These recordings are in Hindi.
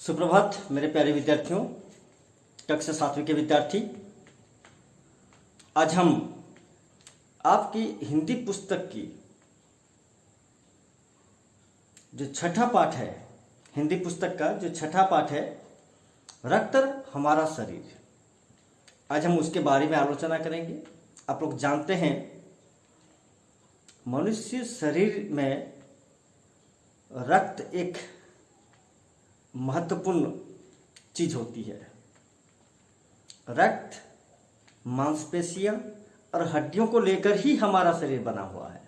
सुप्रभात मेरे प्यारे विद्यार्थियों, कक्षा 7वीं के विद्यार्थी। आज हम आपकी हिंदी पुस्तक की जो छठा पाठ है, हिंदी पुस्तक का जो छठा पाठ है, रक्त हमारा शरीर, आज हम उसके बारे में आलोचना करेंगे। आप लोग जानते हैं मनुष्य शरीर में रक्त एक महत्वपूर्ण चीज होती है। रक्त मांसपेशियां और हड्डियों को लेकर ही हमारा शरीर बना हुआ है।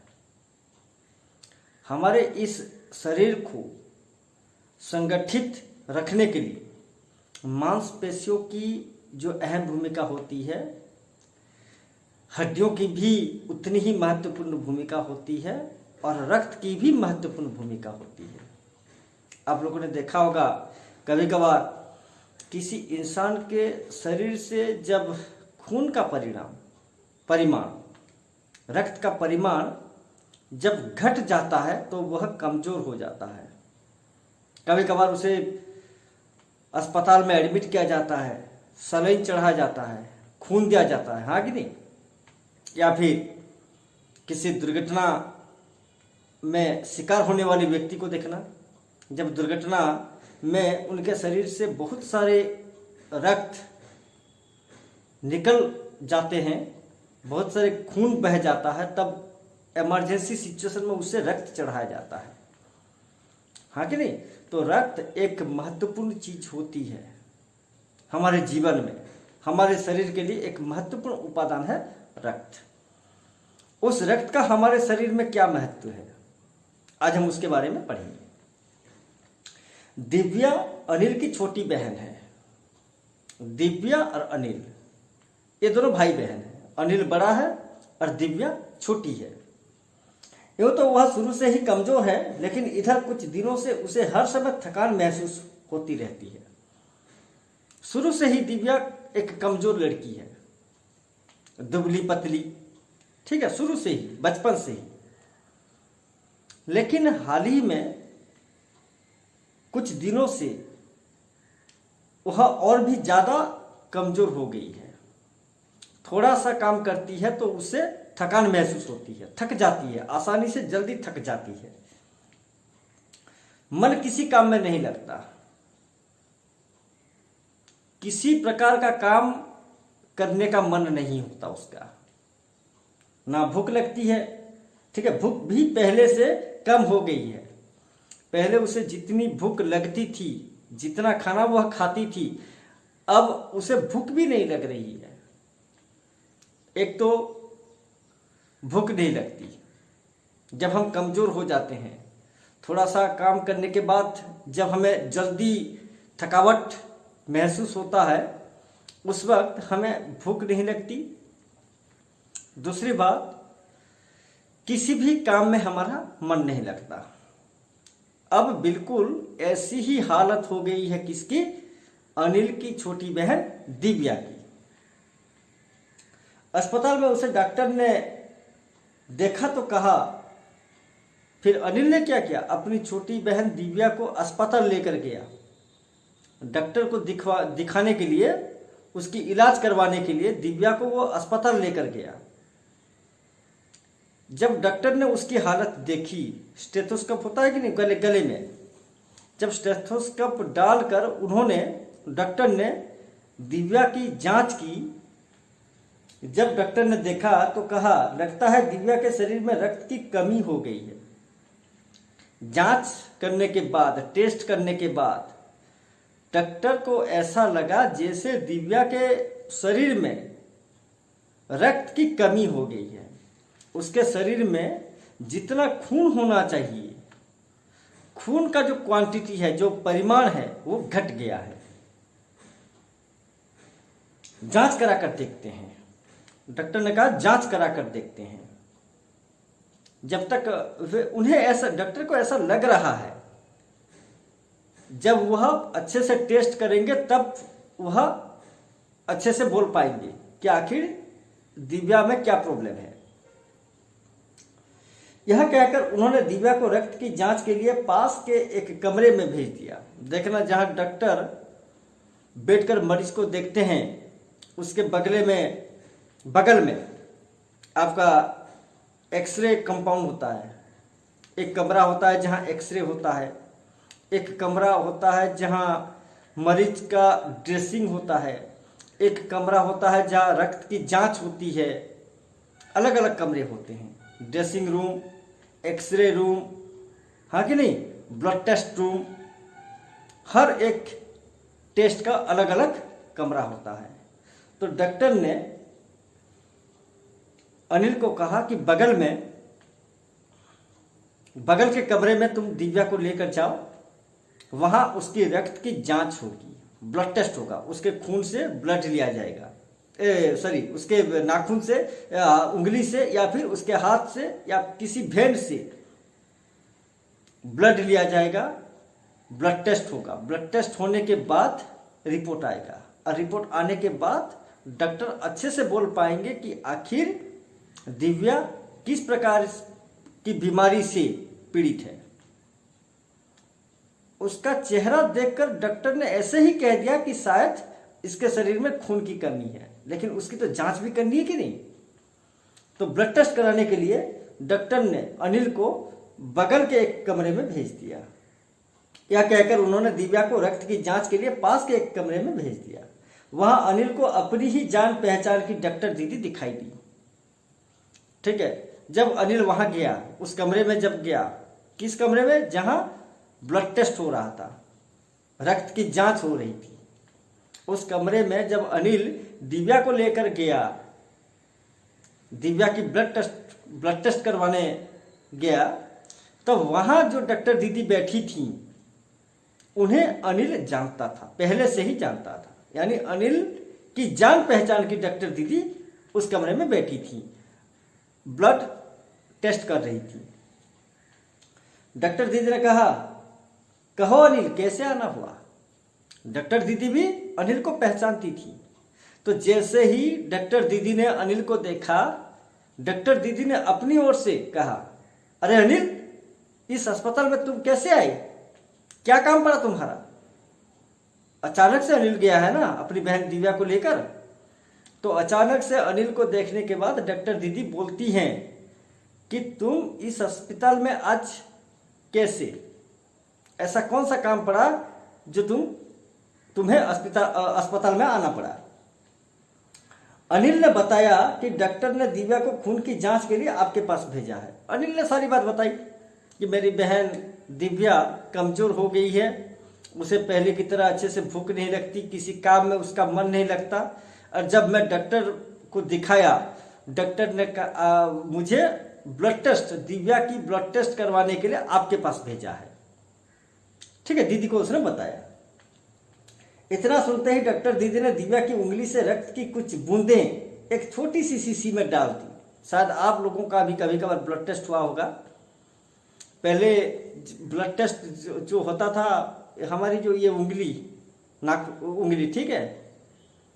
हमारे इस शरीर को संगठित रखने के लिए मांसपेशियों की जो अहम भूमिका होती है, हड्डियों की भी उतनी ही महत्वपूर्ण भूमिका होती है और रक्त की भी महत्वपूर्ण भूमिका होती है। आप लोगों ने देखा होगा कभी कभार किसी इंसान के शरीर से जब खून का परिमाण, रक्त का परिमाण जब घट जाता है तो वह कमजोर हो जाता है। कभी कभार उसे अस्पताल में एडमिट किया जाता है, सलाइन चढ़ाया जाता है, खून दिया जाता है, हाँ कि नहीं? या फिर किसी दुर्घटना में शिकार होने वाले व्यक्ति को देखना, जब दुर्घटना में उनके शरीर से बहुत सारे रक्त निकल जाते हैं, बहुत सारे खून बह जाता है, तब इमरजेंसी सिचुएशन में उसे रक्त चढ़ाया जाता है, हाँ कि नहीं? तो रक्त एक महत्वपूर्ण चीज होती है हमारे जीवन में। हमारे शरीर के लिए एक महत्वपूर्ण उपादान है रक्त। उस रक्त का हमारे शरीर में क्या महत्व है, आज हम उसके बारे में पढ़ेंगे। दिव्या अनिल की छोटी बहन है। दिव्या और अनिल ये दोनों भाई बहन हैं। अनिल बड़ा है और दिव्या छोटी है। यूँ तो वह शुरू से ही कमजोर है, लेकिन इधर कुछ दिनों से उसे हर समय थकान महसूस होती रहती है। शुरू से ही दिव्या एक कमजोर लड़की है, दुबली पतली, ठीक है, शुरू से ही, बचपन से ही। लेकिन हाल ही में कुछ दिनों से वह और भी ज्यादा कमजोर हो गई है। थोड़ा सा काम करती है तो उसे थकान महसूस होती है, थक जाती है, आसानी से जल्दी थक जाती है। मन किसी काम में नहीं लगता, किसी प्रकार का काम करने का मन नहीं होता उसका, ना भूख लगती है, ठीक है, भूख भी पहले से कम हो गई है। पहले उसे जितनी भूख लगती थी, जितना खाना वह खाती थी, अब उसे भूख भी नहीं लग रही है। एक तो भूख नहीं लगती, जब हम कमजोर हो जाते हैं, थोड़ा सा काम करने के बाद जब हमें जल्दी थकावट महसूस होता है, उस वक्त हमें भूख नहीं लगती। दूसरी बात, किसी भी काम में हमारा मन नहीं लगता। अब बिल्कुल ऐसी ही हालत हो गई है किसकी? अनिल की छोटी बहन दिव्या की। अस्पताल में उसे डॉक्टर ने देखा तो कहा, फिर अनिल ने क्या किया, अपनी छोटी बहन दिव्या को अस्पताल लेकर गया। डॉक्टर को दिखाने के लिए, उसकी इलाज करवाने के लिए दिव्या को वो अस्पताल लेकर गया। जब डॉक्टर ने उसकी हालत देखी, स्टेथोस्कोप होता है कि नहीं गले में, जब स्टेथोस्कोप डालकर डॉक्टर ने दिव्या की जांच की। जब डॉक्टर ने देखा तो कहा, लगता है दिव्या के शरीर में रक्त की कमी हो गई है। जांच करने के बाद, टेस्ट करने के बाद डॉक्टर को ऐसा लगा जैसे दिव्या के शरीर में रक्त की कमी हो गई है। उसके शरीर में जितना खून होना चाहिए, खून का जो क्वांटिटी है, जो परिमाण है, वो घट गया है। जांच करा कर देखते हैं, डॉक्टर ने कहा जांच करा कर देखते हैं। जब तक उन्हें ऐसा, डॉक्टर को ऐसा लग रहा है, जब वह अच्छे से टेस्ट करेंगे तब वह अच्छे से बोल पाएंगे कि आखिर दिव्या में क्या प्रॉब्लम है। यह कहकर उन्होंने दिव्या को रक्त की जांच के लिए पास के एक कमरे में भेज दिया। देखना, जहां डॉक्टर बैठकर मरीज को देखते हैं उसके बगल में आपका एक्सरे कंपाउंड होता है। एक कमरा होता है जहां एक्सरे होता है, एक कमरा होता है जहां मरीज का ड्रेसिंग होता है, एक कमरा होता है जहां रक्त की जांच होती है। अलग अलग कमरे होते हैं, ड्रेसिंग रूम, एक्सरे रूम, हाँ कि नहीं, ब्लड टेस्ट रूम। हर एक टेस्ट का अलग अलग कमरा होता है। तो डॉक्टर ने अनिल को कहा कि बगल के कमरे में तुम दिव्या को लेकर जाओ, वहां उसकी रक्त की जांच होगी, ब्लड टेस्ट होगा, उसके खून से ब्लड लिया जाएगा, उसके नाखून से, उंगली से, या फिर उसके हाथ से, या किसी भेंट से ब्लड लिया जाएगा, ब्लड टेस्ट होगा। ब्लड टेस्ट होने के बाद रिपोर्ट आएगा, और रिपोर्ट आने के बाद डॉक्टर अच्छे से बोल पाएंगे कि आखिर दिव्या किस प्रकार की बीमारी से पीड़ित है। उसका चेहरा देखकर डॉक्टर ने ऐसे ही कह दिया कि शायद इसके शरीर में खून की कमी है, लेकिन उसकी तो जांच भी करनी है कि नहीं। तो ब्लड टेस्ट कराने के लिए डॉक्टर ने अनिल को बगल के एक कमरे में भेज दिया। यह कहकर उन्होंने दिव्या को रक्त की जांच के लिए पास के एक कमरे में भेज दिया। वहां अनिल को अपनी ही जान पहचान की डॉक्टर दीदी दिखाई दी। ठीक है, जब अनिल वहां गया, उस कमरे में जब गया, किस कमरे में, जहां ब्लड टेस्ट हो रहा था, रक्त की जांच हो रही थी, उस कमरे में जब अनिल दिव्या को लेकर गया, दिव्या की ब्लड टेस्ट करवाने गया, तो वहां जो डॉक्टर दीदी बैठी थी उन्हें अनिल जानता था, पहले से ही जानता था। यानी अनिल की जान पहचान की डॉक्टर दीदी उस कमरे में बैठी थी, ब्लड टेस्ट कर रही थी। डॉक्टर दीदी ने कहा, कहो अनिल, कैसे आना हुआ। डॉक्टर दीदी भी अनिल को पहचानती थी। तो जैसे ही डॉक्टर दीदी ने अनिल को देखा, डॉक्टर दीदी ने अपनी ओर से कहा, अरे अनिल, इस अस्पताल में तुम कैसे आए, क्या काम पड़ा तुम्हारा। अचानक से अनिल गया है ना अपनी बहन दिव्या को लेकर। तो अचानक से अनिल को देखने के बाद डॉक्टर दीदी बोलती हैं कि तुम इस अस्पताल में आज कैसे, ऐसा कौन सा काम पड़ा जो तुम्हें अस्पताल में आना पड़ा। अनिल ने बताया कि डॉक्टर ने दिव्या को खून की जांच के लिए आपके पास भेजा है। अनिल ने सारी बात बताई कि मेरी बहन दिव्या कमजोर हो गई है, उसे पहले की तरह अच्छे से भूख नहीं लगती, किसी काम में उसका मन नहीं लगता। और जब मैं डॉक्टर को दिखाया, डॉक्टर ने मुझे ब्लड टेस्ट, दिव्या की ब्लड टेस्ट करवाने के लिए आपके पास भेजा है। ठीक है, दीदी को उसने बताया। इतना सुनते ही डॉक्टर दीदी ने दिव्या की उंगली से रक्त की कुछ बूंदें एक छोटी सी शीशी में डाल दी। शायद आप लोगों का भी कभी कभार ब्लड टेस्ट हुआ होगा। पहले ब्लड टेस्ट जो होता था, हमारी जो ये उंगली, ठीक है,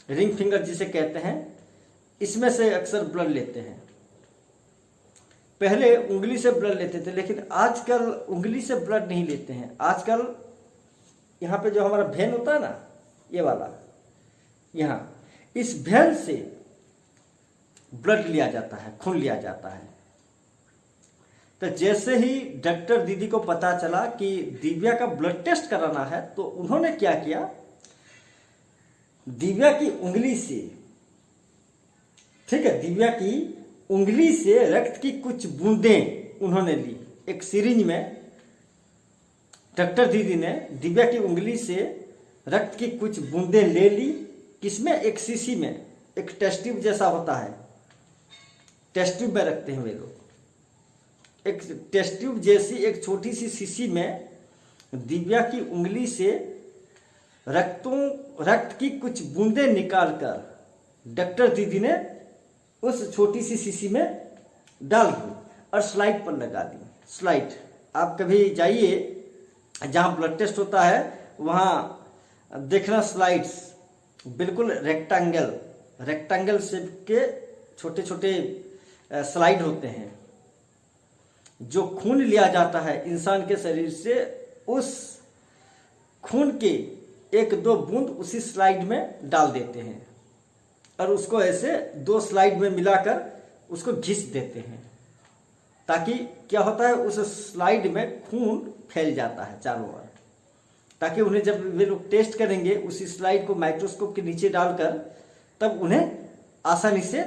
रिंग फिंगर जिसे कहते हैं, इसमें से अक्सर ब्लड लेते हैं। पहले उंगली से ब्लड लेते थे, लेकिन आजकल उंगली से ब्लड नहीं लेते हैं। आजकल यहाँ पे जो हमारा वेन होता है ना, ये वाला, यहाँ इस वेन से ब्लड लिया जाता है, खून लिया जाता है। तो जैसे ही डॉक्टर दीदी को पता चला कि दिव्या का ब्लड टेस्ट कराना है, तो उन्होंने क्या किया, दिव्या की उंगली से, ठीक है, दिव्या की उंगली से रक्त की कुछ बूंदें उन्होंने ली एक सिरिंज में। डॉक्टर दीदी ने दिव्या की उंगली से रक्त की कुछ बूंदें ले ली, किसमें, एक शीशी में, एक टेस्ट ट्यूब जैसा होता है, टेस्ट ट्यूब में रखते हैं वे लोग। एक टेस्ट ट्यूब जैसी एक छोटी सी शीशी में दिव्या की उंगली से रक्त की कुछ बूंदें निकालकर डॉक्टर दीदी ने उस छोटी सी शीशी में डाल दी और स्लाइड पर लगा दी। स्लाइड, आप कभी जाइए जहां ब्लड टेस्ट होता है, वहां देखना स्लाइड्स बिल्कुल रेक्टेंगल शेप के छोटे छोटे स्लाइड होते हैं। जो खून लिया जाता है इंसान के शरीर से, उस खून के एक दो बूंद उसी स्लाइड में डाल देते हैं और उसको ऐसे दो स्लाइड में मिलाकर उसको घिस देते हैं, ताकि क्या होता है उस स्लाइड में खून फैल जाता है चारों ओर, ताकि उन्हें जब वे लोग टेस्ट करेंगे उसी स्लाइड को माइक्रोस्कोप के नीचे डालकर, तब उन्हें आसानी से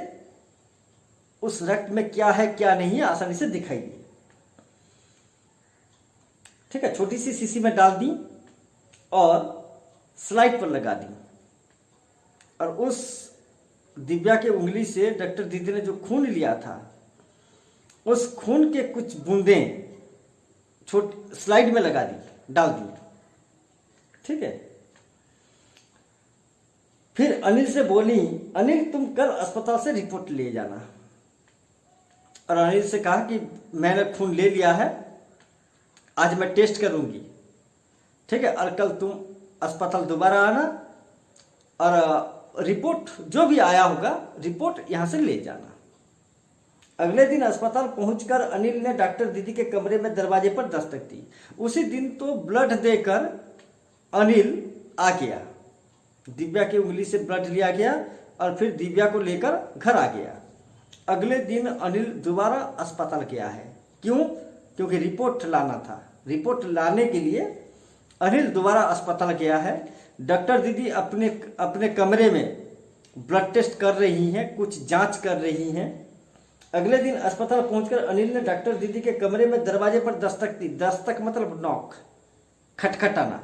उस रक्त में क्या है क्या नहीं है आसानी से दिखाई दे। ठीक है, छोटी सी शीशी में डाल दी और स्लाइड पर लगा दी, और उस दिव्या के उंगली से डॉक्टर दीदी ने जो खून लिया था उस खून के कुछ बूंदें छोटी स्लाइड में लगा दी, डाल दी। ठीक है, फिर अनिल से बोली, अनिल तुम कल अस्पताल से रिपोर्ट ले जाना। और अनिल से कहा कि मैंने खून ले लिया है, आज मैं टेस्ट करूंगी। ठीक है, और कल तुम अस्पताल दोबारा आना और रिपोर्ट जो भी आया होगा रिपोर्ट यहां से ले जाना। अगले दिन अस्पताल पहुंचकर अनिल ने डॉक्टर दीदी के कमरे में दरवाजे पर दस्तक दी। उसी दिन तो ब्लड देकर अनिल आ गया, दिव्या की उंगली से ब्लड लिया गया और फिर दिव्या को लेकर घर आ गया। अगले दिन अनिल दोबारा अस्पताल गया है। क्यों? क्योंकि रिपोर्ट लाना था। रिपोर्ट लाने के लिए अनिल दोबारा अस्पताल गया है। डॉक्टर दीदी अपने कमरे में ब्लड टेस्ट कर रही हैं, कुछ जांच कर रही हैं। अगले दिन अस्पताल पहुंचकर अनिल ने डॉक्टर दीदी के कमरे में दरवाजे पर दस्तक दी। दस्तक मतलब नॉक, खटखटाना।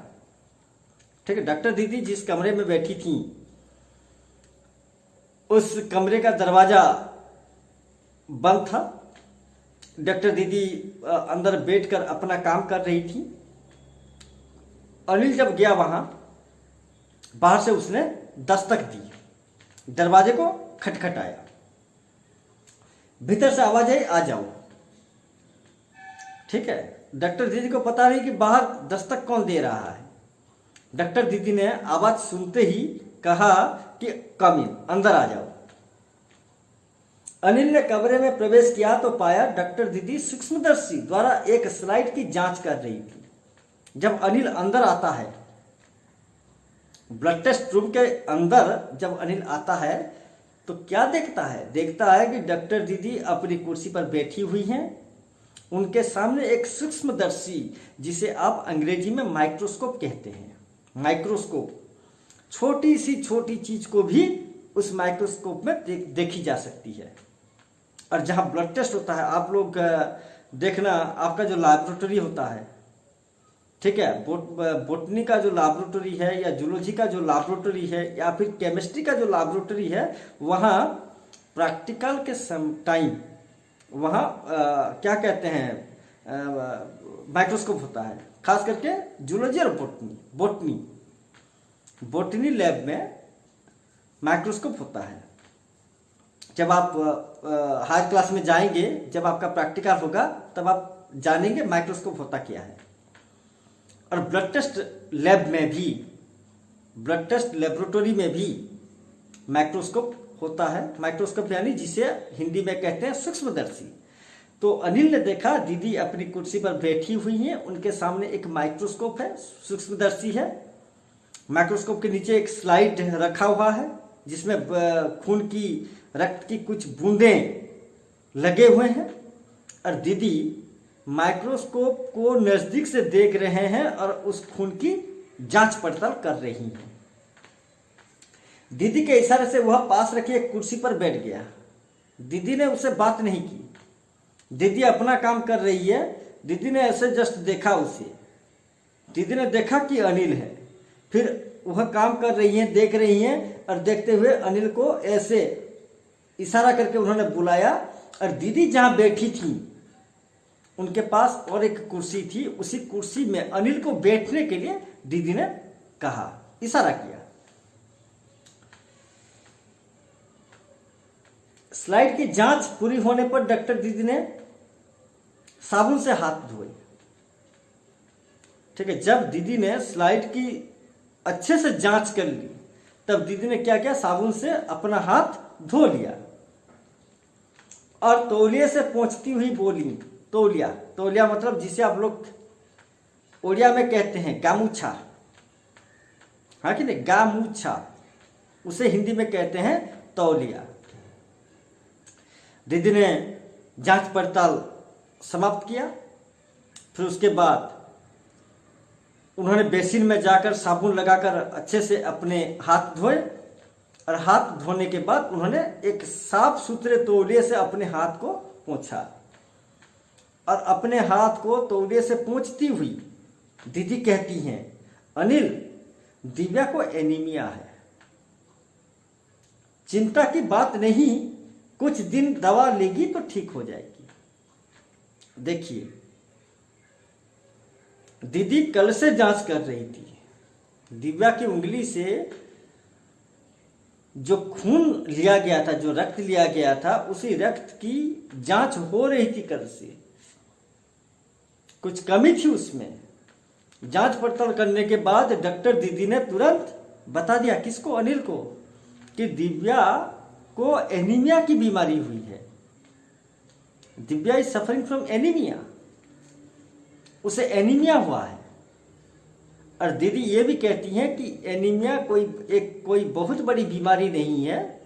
ठीक है, डॉक्टर दीदी जिस कमरे में बैठी थी उस कमरे का दरवाजा बंद था। डॉक्टर दीदी अंदर बैठकर अपना काम कर रही थी। अनिल जब गया वहां, बाहर से उसने दस्तक दी, दरवाजे को खटखटाया। भीतर से आवाज आई, आ जाओ। ठीक है, डॉक्टर दीदी को पता नहीं कि बाहर दस्तक कौन दे रहा है। डॉक्टर दीदी ने आवाज सुनते ही कहा कि कम इन, अंदर आ जाओ। अनिल ने कमरे में प्रवेश किया तो पाया डॉक्टर दीदी सूक्ष्मदर्शी द्वारा एक स्लाइड की जांच कर रही थी। जब अनिल अंदर आता है, ब्लड टेस्ट रूम के अंदर जब अनिल आता है तो क्या देखता है? देखता है कि डॉक्टर दीदी अपनी कुर्सी पर बैठी हुई हैं। उनके सामने एक सूक्ष्मदर्शी, जिसे आप अंग्रेजी में माइक्रोस्कोप कहते हैं, माइक्रोस्कोप, छोटी सी छोटी चीज को भी उस माइक्रोस्कोप में देखी जा सकती है। और जहां ब्लड टेस्ट होता है, आप लोग देखना, आपका जो लैबोरेटरी होता है, ठीक है, बोटनी का जो लैबोरेटरी है या जूलॉजी का जो लैबोरेटरी है या फिर केमिस्ट्री का जो लैबोरेटरी है, वहाँ प्रैक्टिकल के टाइम वहाँ क्या कहते हैं, माइक्रोस्कोप होता है। खास करके जूलॉजी और बोटनी लैब में माइक्रोस्कोप होता है। जब आप हायर क्लास में जाएंगे, जब आपका प्रैक्टिकल होगा, तब आप जानेंगे माइक्रोस्कोप होता क्या है। और ब्लड टेस्ट लैब में भी, ब्लड टेस्ट लेबोरेटरी में भी माइक्रोस्कोप होता है। माइक्रोस्कोप यानी जिसे हिंदी में कहते हैं सूक्ष्मदर्शी। तो अनिल ने देखा दीदी अपनी कुर्सी पर बैठी हुई हैं, उनके सामने एक माइक्रोस्कोप है, सूक्ष्मदर्शी है। माइक्रोस्कोप के नीचे एक स्लाइड रखा हुआ है जिसमें खून की, रक्त की कुछ बूंदें लगे हुए हैं। और दीदी माइक्रोस्कोप को नजदीक से देख रहे हैं और उस खून की जांच पड़ताल कर रही हैं। दीदी के इशारे से वह पास रखी एक कुर्सी पर बैठ गया। दीदी ने उससे बात नहीं की, दीदी अपना काम कर रही है। दीदी ने ऐसे जस्ट देखा उसे, दीदी ने देखा कि अनिल है, फिर वह काम कर रही हैं, देख रही हैं, और देखते हुए अनिल को ऐसे इशारा करके उन्होंने बुलाया। और दीदी जहां बैठी थी उनके पास और एक कुर्सी थी, उसी कुर्सी में अनिल को बैठने के लिए दीदी ने कहा, इशारा किया। स्लाइड की जांच पूरी होने पर डॉक्टर दीदी ने साबुन से हाथ धोए। ठीक है, जब दीदी ने स्लाइड की अच्छे से जांच कर ली, तब दीदी ने क्या किया, साबुन से अपना हाथ धो लिया और तौलिए से पोंछती हुई बोली, तौलिया। तौलिया मतलब जिसे आप लोग उड़िया में कहते हैं गामूछा, हाँ कि नहीं, गामूछा, उसे हिंदी में कहते हैं तौलिया। दीदी ने जांच पड़ताल समाप्त किया। फिर उसके बाद उन्होंने बेसिन में जाकर साबुन लगाकर अच्छे से अपने हाथ धोए, और हाथ धोने के बाद उन्होंने एक साफ सुथरे तौलिए से अपने हाथ को पोंछा। और अपने हाथ को तौलिए से पोंछती हुई दीदी कहती हैं, अनिल, दिव्या को एनीमिया है, चिंता की बात नहीं, कुछ दिन दवा लेगी तो ठीक हो जाएगी। देखिए, दीदी कल से जांच कर रही थी। दिव्या की उंगली से जो खून लिया गया था, जो रक्त लिया गया था, उसी रक्त की जांच हो रही थी कल से। कुछ कमी थी उसमें। जांच पड़ताल करने के बाद डॉक्टर दीदी ने तुरंत बता दिया, किसको, अनिल को, कि दिव्या को एनीमिया की बीमारी हुई है। Divya is suffering from anaemia, उसे एनीमिया हुआ है। और दीदी ये भी कहती हैं कि एनीमिया कोई बहुत बड़ी बीमारी नहीं है,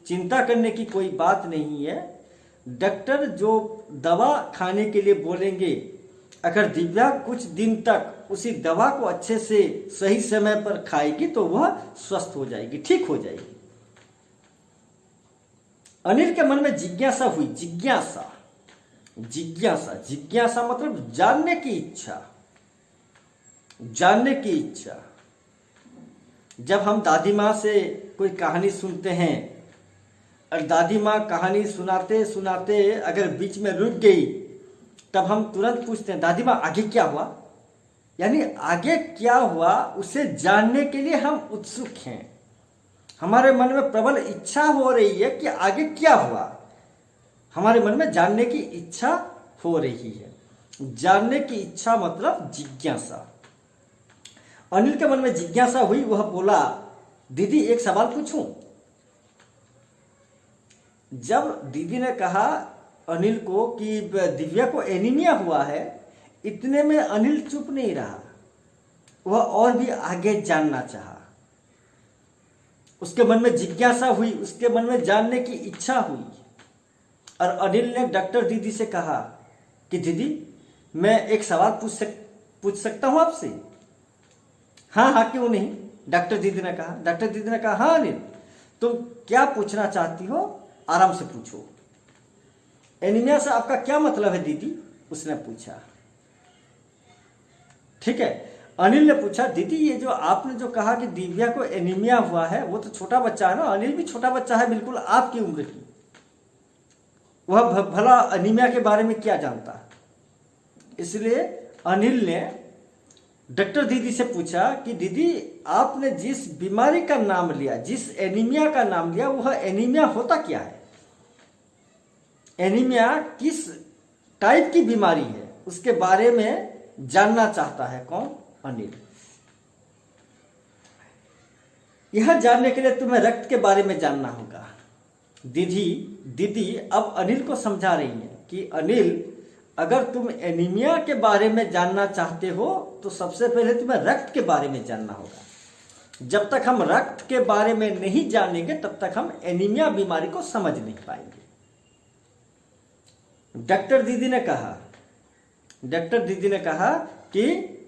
चिंता करने की कोई बात नहीं है। डॉक्टर जो दवा खाने के लिए बोलेंगे, अगर दिव्या कुछ दिन तक उसी दवा को अच्छे से सही समय पर खाएगी तो वह स्वस्थ हो जाएगी, ठीक हो जाएगी। अनिल के मन में जिज्ञासा हुई। जिज्ञासा मतलब जानने की इच्छा, जानने की इच्छा। जब हम दादी माँ से कोई कहानी सुनते हैं और दादी माँ कहानी सुनाते सुनाते अगर बीच में रुक गई, तब हम तुरंत पूछते हैं, दादी माँ आगे क्या हुआ? यानी आगे क्या हुआ उसे जानने के लिए हम उत्सुक हैं। हमारे मन में प्रबल इच्छा हो रही है कि आगे क्या हुआ। हमारे मन में जानने की इच्छा हो रही है। जानने की इच्छा मतलब जिज्ञासा। अनिल के मन में जिज्ञासा हुई। वह बोला, दीदी एक सवाल पूछूं? जब दीदी ने कहा अनिल को कि दिव्या को एनीमिया हुआ है, इतने में अनिल चुप नहीं रहा। वह और भी आगे जानना चाहा। उसके मन में जिज्ञासा हुई, उसके मन में जानने की इच्छा हुई। और अनिल ने डॉक्टर दीदी से कहा कि दीदी, मैं एक सवाल पूछ सकता हूं आपसे? हाँ, क्यों नहीं, डॉक्टर दीदी ने कहा। डॉक्टर दीदी ने कहा, हाँ अनिल, तुम क्या पूछना चाहती हो, आराम से पूछो। एनीमिया से आपका क्या मतलब है दीदी? उसने पूछा। ठीक है, अनिल ने पूछा, दीदी ये जो आपने जो कहा कि दिव्या को एनीमिया हुआ है, वो तो छोटा बच्चा है ना, अनिल भी छोटा बच्चा है, बिल्कुल आपकी उम्र की। वह भला एनीमिया के बारे में क्या जानता? इसलिए अनिल ने डॉक्टर दीदी से पूछा कि दीदी, आपने जिस बीमारी का नाम लिया, जिस एनीमिया का नाम लिया, वह एनीमिया होता क्या है? एनीमिया किस टाइप की बीमारी है, उसके बारे में जानना चाहता है। कौन? अनिल। यह जानने के लिए तुम्हें रक्त के बारे में जानना होगा। दीदी अब अनिल को समझा रही है कि अनिल, अगर तुम एनीमिया के बारे में जानना चाहते हो तो सबसे पहले तुम्हें रक्त के बारे में जानना होगा। जब तक हम रक्त के बारे में नहीं जानेंगे तब तक हम एनीमिया बीमारी को समझ नहीं पाएंगे। डॉक्टर दीदी ने कहा कि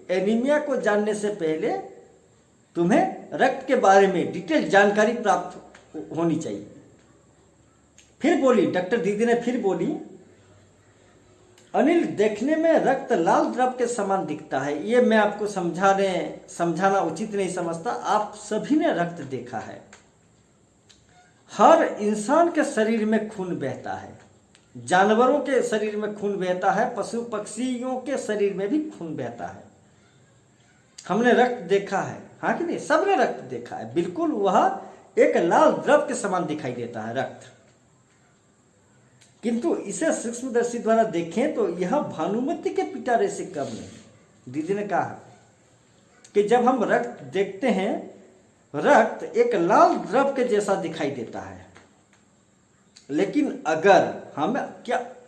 एनीमिया को जानने से पहले तुम्हें रक्त के बारे में डिटेल जानकारी प्राप्त होनी चाहिए। फिर बोली, डॉक्टर दीदी ने फिर बोली, अनिल, देखने में रक्त लाल द्रव के समान दिखता है। ये मैं आपको समझाना उचित नहीं समझता, आप सभी ने रक्त देखा है। हर इंसान के शरीर में खून बहता है, जानवरों के शरीर में खून बहता है, पशु पक्षियों के शरीर में भी खून बहता है। हमने रक्त देखा है, हाँ कि नहीं? सबने रक्त देखा है। बिल्कुल वह एक लाल द्रव के समान दिखाई देता है रक्त। किंतु इसे सूक्ष्मदर्शी द्वारा देखें तो यह भानुमति के पिटारे से कम नहीं। दीदी ने कहा कि जब हम रक्त देखते हैं, रक्त एक लाल द्रव के जैसा दिखाई देता है। लेकिन अगर हम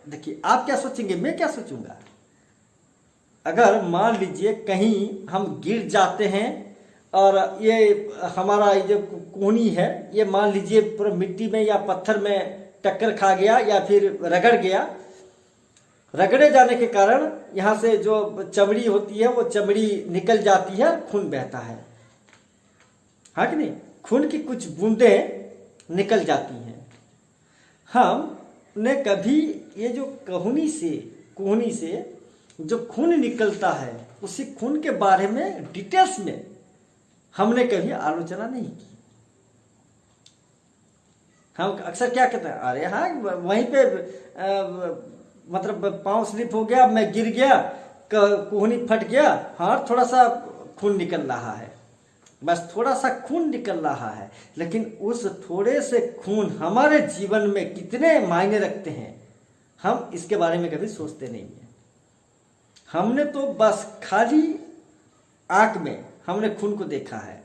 देखिए आप क्या सोचेंगे, मैं क्या सोचूंगा। अगर मान लीजिए कहीं हम गिर जाते हैं और ये हमारा ये जो कोहनी है ये मान लीजिए पूरा मिट्टी में या पत्थर में टक्कर खा गया या फिर रगड़ गया, रगड़े जाने के कारण यहाँ से जो चमड़ी होती है वो चमड़ी निकल जाती है, खून बहता है, हाँ कि नहीं, खून की कुछ बूंदें निकल जाती हैं। हमने कभी ये जो कोहनी से जो खून निकलता है उसी खून के बारे में डिटेल्स में हमने कभी आलोचना नहीं की। हम अक्सर क्या कहते हैं, अरे हाँ वहीं पे मतलब पांव स्लिप हो गया, मैं गिर गया, कोहनी फट गया, हाँ थोड़ा सा खून निकल रहा है, बस थोड़ा सा खून निकल रहा है। लेकिन उस थोड़े से खून हमारे जीवन में कितने मायने रखते हैं हम इसके बारे में कभी सोचते नहीं हैं। हमने तो बस खाली आंख में हमने खून को देखा है।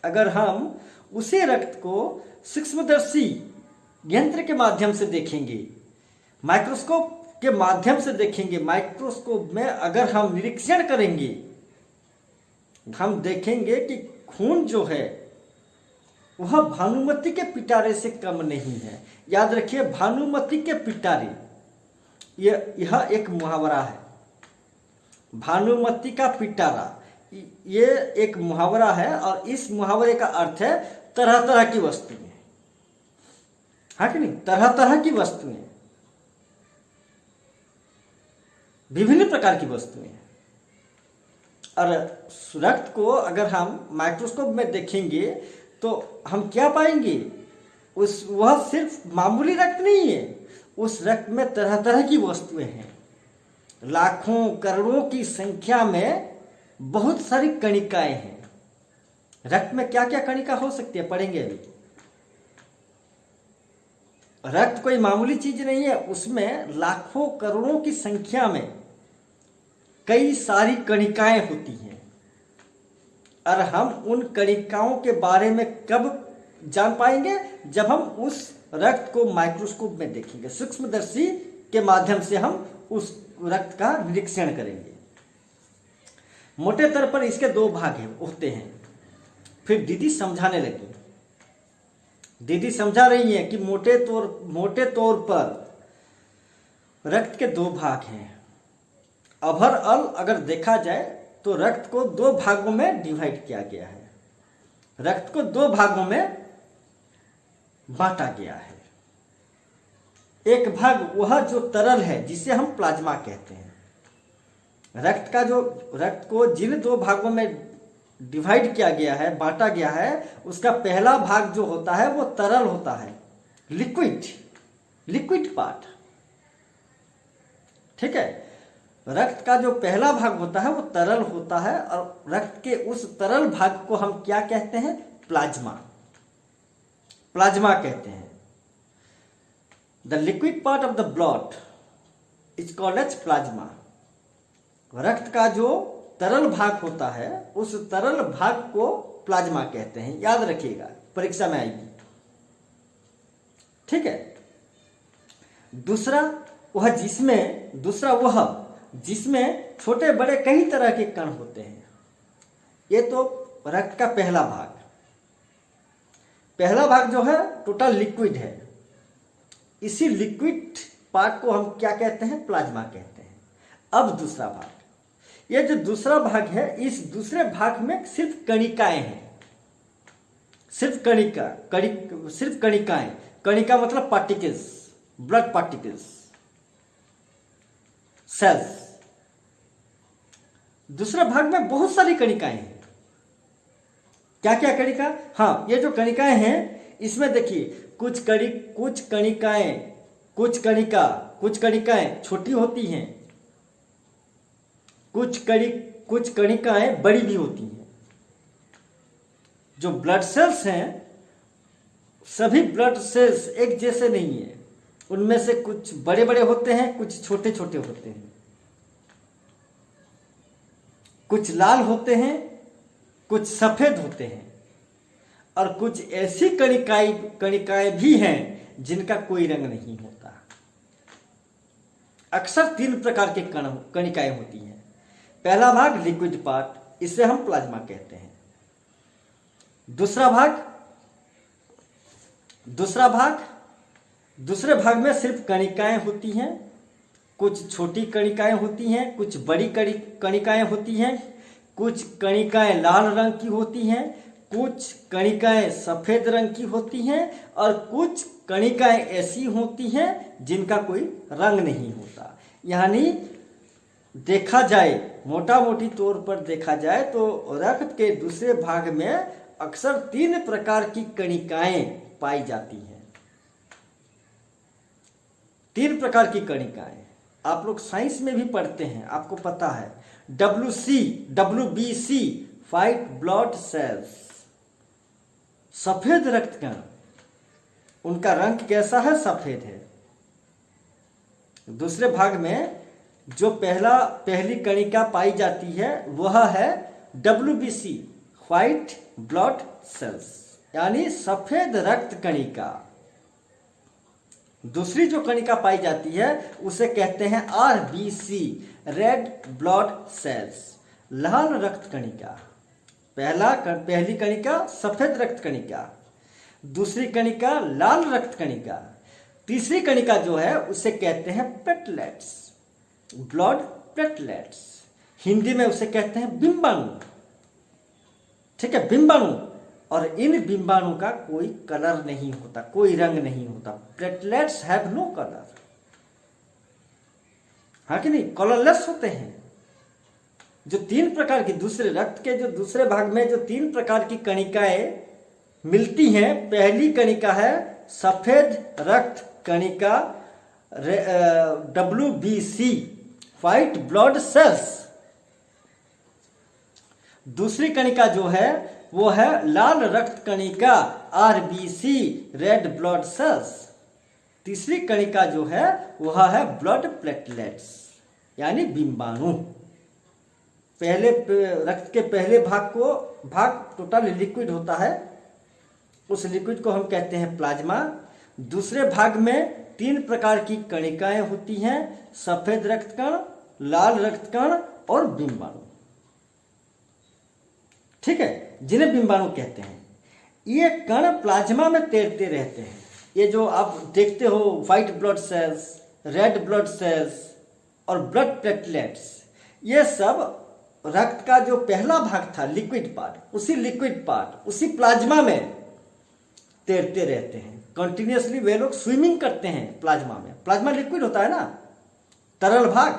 अगर हम उसी रक्त को सूक्ष्मदर्शी यंत्र के माध्यम से देखेंगे, माइक्रोस्कोप के माध्यम से देखेंगे, माइक्रोस्कोप में अगर हम निरीक्षण करेंगे, हम देखेंगे कि खून जो है वह भानुमति के पिटारे से कम नहीं है। याद रखिए, भानुमति के पिटारे, यह एक मुहावरा है। भानुमति का पिटारा ये एक मुहावरा है और इस मुहावरे का अर्थ है तरह तरह की वस्तुएं, हाँ कि नहीं, तरह तरह की वस्तुएं, विभिन्न प्रकार की वस्तुएं। और रक्त को अगर हम माइक्रोस्कोप में देखेंगे तो हम क्या पाएंगे, वह सिर्फ मामूली रक्त नहीं है, उस रक्त में तरह तरह की वस्तुएं हैं। लाखों करोड़ों की संख्या में बहुत सारी कणिकाएं हैं। रक्त में क्या क्या कणिका हो सकती है पढ़ेंगे अभी। रक्त कोई मामूली चीज नहीं है, उसमें लाखों करोड़ों की संख्या में कई सारी कणिकाएं होती हैं। और हम उन कणिकाओं के बारे में कब जान पाएंगे, जब हम उस रक्त को माइक्रोस्कोप में देखेंगे, सूक्ष्मदर्शी के माध्यम से हम उस रक्त का निरीक्षण करेंगे। मोटे तौर पर इसके दो भाग होते हैं। फिर दीदी समझाने लगी, दीदी समझा रही हैं कि मोटे तौर पर रक्त के दो भाग हैं। ओवरऑल अगर देखा जाए तो रक्त को दो भागों में डिवाइड किया गया है, रक्त को दो भागों में बांटा गया है। एक भाग वह जो तरल है जिसे हम प्लाज्मा कहते हैं। रक्त को जिन दो भागों में डिवाइड किया गया है, बांटा गया है, उसका पहला भाग जो होता है वो तरल होता है, लिक्विड पार्ट, ठीक है। रक्त का जो पहला भाग होता है वो तरल होता है और रक्त के उस तरल भाग को हम क्या कहते हैं, प्लाज्मा कहते हैं। The liquid part of the blood is called as plasma. रक्त का जो तरल भाग होता है उस तरल भाग को प्लाज्मा कहते हैं, याद रखिएगा, परीक्षा में आएगी, ठीक है। दूसरा वह जिसमें छोटे बड़े कई तरह के कण होते हैं। ये तो रक्त का पहला भाग जो है टोटल लिक्विड है। इसी लिक्विड पार्ट को हम क्या कहते हैं, प्लाज्मा कहते हैं। अब दूसरा भाग, ये जो दूसरा भाग है, इस दूसरे भाग में सिर्फ कणिकाएं हैं, सिर्फ कणिकाएं। कणिका मतलब पार्टिकल्स, ब्लड पार्टिकल्स, सेल्स। दूसरे भाग में बहुत सारी कणिकाएं हैं। क्या क्या कणिका, हाँ ये जो कणिकाएं हैं इसमें देखिए कुछ कणिकाएं छोटी होती हैं, कुछ कणिकाएं बड़ी भी होती हैं। जो ब्लड सेल्स हैं, सभी ब्लड सेल्स एक जैसे नहीं है, उनमें से कुछ बड़े बड़े होते हैं, कुछ छोटे छोटे होते हैं, कुछ लाल होते हैं, कुछ सफेद होते हैं, और कुछ ऐसी कणिकाएं भी हैं जिनका कोई रंग नहीं होता। अक्सर 3 प्रकार के कणिकाएं होती हैं। पहला भाग लिक्विड पार्ट, इसे हम प्लाज्मा कहते हैं। दूसरे भाग में सिर्फ कणिकाएं होती हैं। कुछ छोटी कणिकाएं होती हैं, कुछ बड़ी कणिकाएं होती हैं, कुछ कणिकाएं लाल रंग की होती हैं, कुछ कणिकाएं सफेद रंग की होती हैं और कुछ कणिकाएं ऐसी होती हैं जिनका कोई रंग नहीं होता। यानी देखा जाए, मोटा मोटी तौर पर देखा जाए तो रक्त के दूसरे भाग में अक्सर 3 प्रकार की कणिकाएं पाई जाती हैं। 3 प्रकार की कणिकाएं आप लोग साइंस में भी पढ़ते हैं, आपको पता है। WBC व्हाइट ब्लड सेल्स, सफेद रक्त कण, उनका रंग कैसा है? सफेद है। दूसरे भाग में जो पहली कणिका पाई जाती है वह है WBC व्हाइट ब्लड सेल्स, यानी सफेद रक्त कणिका। दूसरी जो कणिका पाई जाती है उसे कहते हैं RBC रेड ब्लड सेल्स, लाल रक्त कणिका। पहली कणिका सफेद रक्त कणिका, दूसरी कणिका लाल रक्त कणिका, तीसरी कणिका जो है उसे कहते हैं प्लेटलेट्स, ब्लड प्लेटलेट्स। हिंदी में उसे कहते हैं बिंबाणु। ठीक है, बिंबाणु। और इन बिंबाणु का कोई कलर नहीं होता, कोई रंग नहीं होता। प्लेटलेट्स हैव नो कलर, हाँ कि नहीं, कलरलेस होते हैं। जो 3 प्रकार की दूसरे रक्त के जो दूसरे भाग में जो 3 प्रकार की कणिकाएं मिलती हैं, पहली कणिका है सफेद रक्त कणिका WBC व्हाइट ब्लड सेल्स। दूसरी कणिका जो है वो है लाल रक्त कणिका RBC रेड ब्लड सेल्स। तीसरी कणिका जो है वह है ब्लड प्लेटलेट्स, यानी बिंबाणु। पहले रक्त के पहले भाग टोटल लिक्विड होता है, उस लिक्विड को हम कहते हैं प्लाज्मा। दूसरे भाग में 3 प्रकार की कणिकाएं होती हैं, सफेद रक्त कण, लाल रक्त कण और बिंबाणु। ठीक है, जिन्हें बिंबाणु कहते हैं। ये कण प्लाज्मा में तैरते रहते हैं। ये जो आप देखते हो white blood cells, red blood cells और ब्लड प्लेटलेट्स, ये सब रक्त का जो पहला भाग था लिक्विड पार्ट, उसी प्लाज्मा में तैरते रहते हैं। कंटिन्यूअसली वे लोग स्विमिंग करते हैं प्लाज्मा में। प्लाज्मा लिक्विड होता है ना, तरल भाग।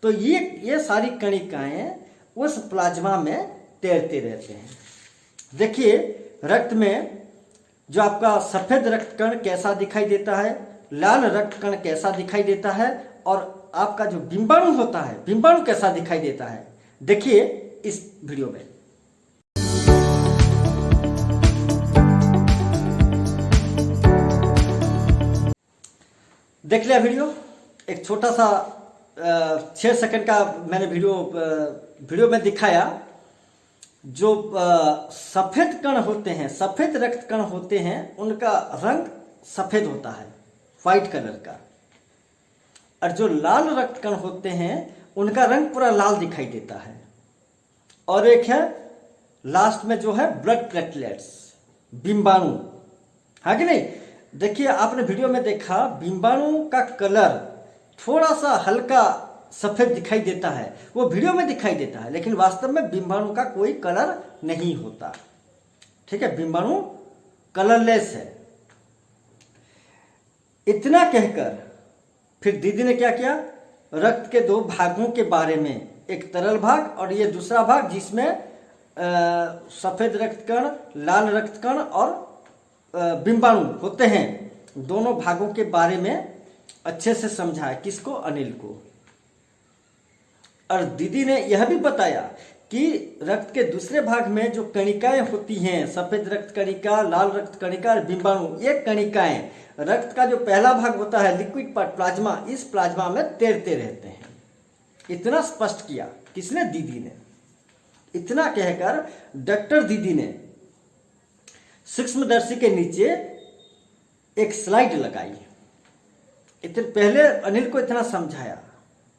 तो ये सारी कणिकाएं उस प्लाज्मा में तैरते रहते हैं। देखिए रक्त में जो आपका सफेद रक्त कण कैसा दिखाई देता है, लाल रक्त कण कैसा दिखाई देता है और आपका जो बिंबाणु होता है, बिंबाणु कैसा दिखाई देता है, देखिए इस वीडियो में। देख लिया वीडियो, एक छोटा सा 6 सेकंड का मैंने वीडियो में दिखाया। जो सफेद कण होते हैं, सफेद रक्त कण होते हैं, उनका रंग सफेद होता है, व्हाइट कलर का। और जो लाल रक्त कण होते हैं उनका रंग पूरा लाल दिखाई देता है। और एक है लास्ट में जो है ब्लड प्लेटलेट्स, बिंबाणु, हाँ कि नहीं। देखिए आपने वीडियो में देखा बिंबाणु का कलर थोड़ा सा हल्का सफेद दिखाई देता है, वो वीडियो में दिखाई देता है, लेकिन वास्तव में बिंबाणु का कोई कलर नहीं होता। ठीक है, बिंबाणु कलरलेस है। इतना कहकर फिर दीदी ने क्या किया, रक्त के 2 भागों के बारे में, एक तरल भाग और ये दूसरा भाग जिसमें सफेद रक्त कण, लाल रक्त कण और बिंबाणु होते हैं, दोनों भागों के बारे में अच्छे से समझाया। किसको? अनिल को। और दीदी ने यह भी बताया कि रक्त के दूसरे भाग में जो कणिकाएं होती हैं, सफेद रक्त कणिका, लाल रक्त कणिका और बिंबाणु, ये कणिकाएं रक्त का जो पहला भाग होता है लिक्विड पार्ट, प्लाज्मा, इस प्लाज्मा में तैरते रहते हैं। इतना स्पष्ट किया किसने? दीदी ने। इतना कहकर डॉक्टर दीदी ने सूक्ष्मदर्शी के नीचे एक स्लाइड लगाई। इतने पहले अनिल को इतना समझाया,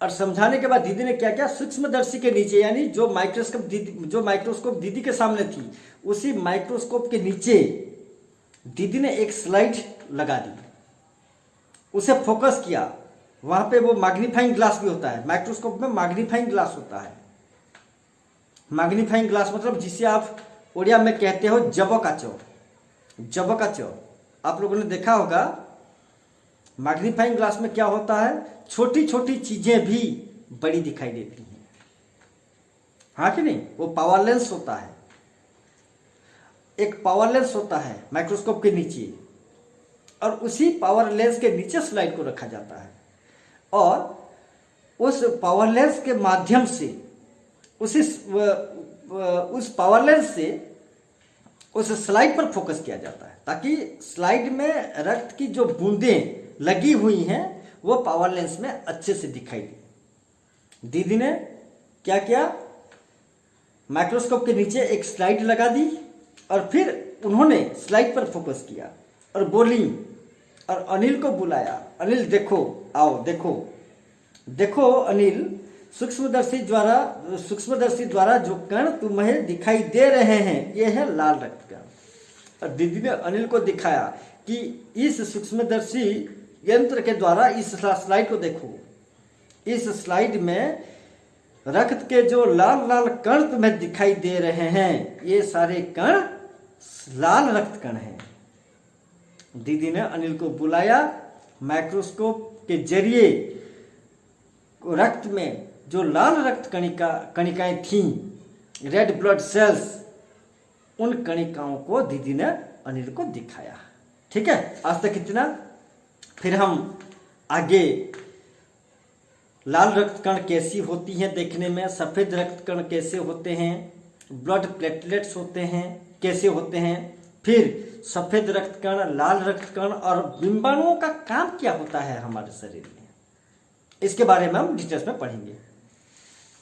और समझाने के बाद दीदी ने क्या किया, सूक्ष्मदर्शी के नीचे, यानी जो माइक्रोस्कोप दीदी के सामने थी, उसी माइक्रोस्कोप के नीचे दीदी ने एक स्लाइड लगा दी, उसे फोकस किया। वहां पे वो मैग्नीफाइंग ग्लास भी होता है, माइक्रोस्कोप में मैग्नीफाइंग ग्लास होता है। मैग्नीफाइंग ग्लास मतलब जिसे आप उड़िया में कहते हो जबकाचो। जबकाचो आप लोगों ने देखा होगा। मैग्नीफाइंग ग्लास में क्या होता है, छोटी छोटी चीजें भी बड़ी दिखाई देती हैं, हाँ कि नहीं। वो पावर लेंस होता है, एक पावर लेंस होता है माइक्रोस्कोप के नीचे, और उसी पावर लेंस के नीचे स्लाइड को रखा जाता है, और उस पावर लेंस के माध्यम से उस पावर लेंस से उस स्लाइड पर फोकस किया जाता है, ताकि स्लाइड में रक्त की जो बूंदें लगी हुई हैं वो पावर लेंस में अच्छे से दिखाई दे। दीदी ने क्या किया, माइक्रोस्कोप के नीचे एक स्लाइड लगा दी, और फिर उन्होंने स्लाइड पर फोकस किया और बोली, और अनिल को बुलाया, अनिल देखो, आओ देखो, देखो अनिल, सूक्ष्मदर्शी द्वारा जो कण तुम्हें दिखाई दे रहे हैं ये है लाल रक्त कण। और दीदी ने अनिल को दिखाया कि इस सूक्ष्मदर्शी यंत्र के द्वारा इस स्लाइड को देखो, इस स्लाइड में रक्त के जो लाल लाल कण तुम्हें दिखाई दे रहे हैं ये सारे कण लाल रक्त कण हैं। दीदी ने अनिल को बुलाया, माइक्रोस्कोप के जरिए रक्त में जो लाल रक्त कणिकाएं थीं, रेड ब्लड सेल्स, उन कणिकाओं को दीदी ने अनिल को दिखाया। ठीक है, आज तक इतना। फिर हम आगे लाल रक्त कण कैसी होती हैं देखने में, सफेद रक्त कण कैसे होते हैं, ब्लड प्लेटलेट्स होते हैं कैसे होते हैं, फिर सफेद रक्त कण, लाल रक्त कण और बिंबाणुओं का काम क्या होता है हमारे शरीर में, इसके बारे में हम डिटेल्स में पढ़ेंगे।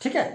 ठीक है।